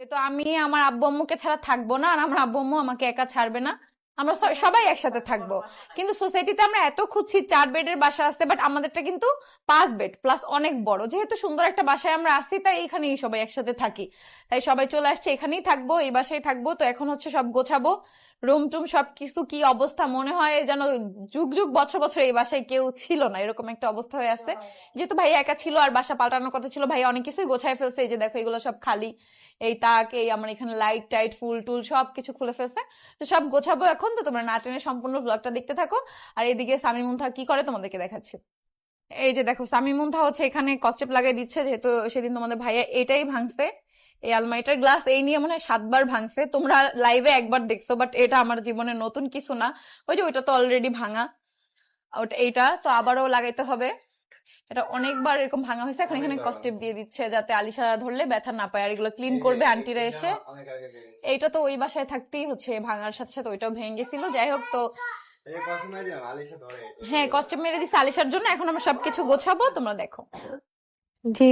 তো আমি আমার আব্বু আম্মুকে ছাড়া থাকবো না, আর আমার আব্বু আম্মু আমাকে একা ছাড়বে না। আমরা সবাই একসাথে থাকবো। কিন্তু সোসাইটিতে আমরা এত খুঁজছি, 4 বেডের বাসা আছে, বাট আমাদেরটা কিন্তু 5 বেড প্লাস অনেক বড়। যেহেতু সুন্দর একটা বাসায় আমরা আছি, তাই এখানেই সবাই একসাথে থাকি। তাই সবাই চলে আসছে, এখানেই থাকবো, এই বাসায় থাকবো। তো এখন হচ্ছে সব গোছাবো, রুম টুম সবকিছু। কি অবস্থা, মনে হয় যেন যুগ যুগ বছর বছর এই বাসায় কেউ ছিল না, এরকম একটা অবস্থা হয়ে আছে। যেহেতু ভাই একা ছিল আর বাসা পাল্টানোর কথা ছিল, ভাই অনেক কিছুই গোছায় ফেলছে। এই যে দেখো, এগুলো সব খালি। এই তাক, এই আমার এখানে লাইট টাইট ফুল টুল সবকিছু খুলে ফেলছে। তো সব গোছাবো এখন। তো তোমরা না টেনে সম্পূর্ণ ব্লগটা দেখতে থাকো। আর এদিকে সামি মুনথা কি করে তোমাদেরকে দেখাচ্ছি। এই যে দেখো, সামি মুনথা হচ্ছে এখানে কস্টেপ লাগাই দিচ্ছে, যেহেতু সেদিন তোমাদের ভাইয়া এটাই ভাঙছে। এই আলমারিটার গ্লাস এই নিয়ে মনে হয় 7 বার ভাঙছে। তোমরা লাইভে একবার দেখছো, বাট এটা আমার জীবনে নতুন কিছু না। ওই যে ওইটা তো অলরেডি ভাঙা। ওটা এইটা তো আবারও লাগাইতে হবে। এটা অনেকবার এরকম ভাঙা হয়েছে, এখন এখানে কস্টেপ দিয়ে দিচ্ছে যাতে আলিশা ধরলে ব্যথা না পায়। আর এগুলো ক্লিন করবে আন্টিরা এসে। এইটা তো ওই বাসায় থাকতেই হচ্ছে, ভাঙার সাথে সাথে ওইটাও ভেঙে গেছিল। যাই হোক, তো হ্যাঁ, কস্টেপ মেরে দিচ্ছে আলিশার জন্য। এখন আমরা সবকিছু গোছাবো, তোমরা দেখো। জি।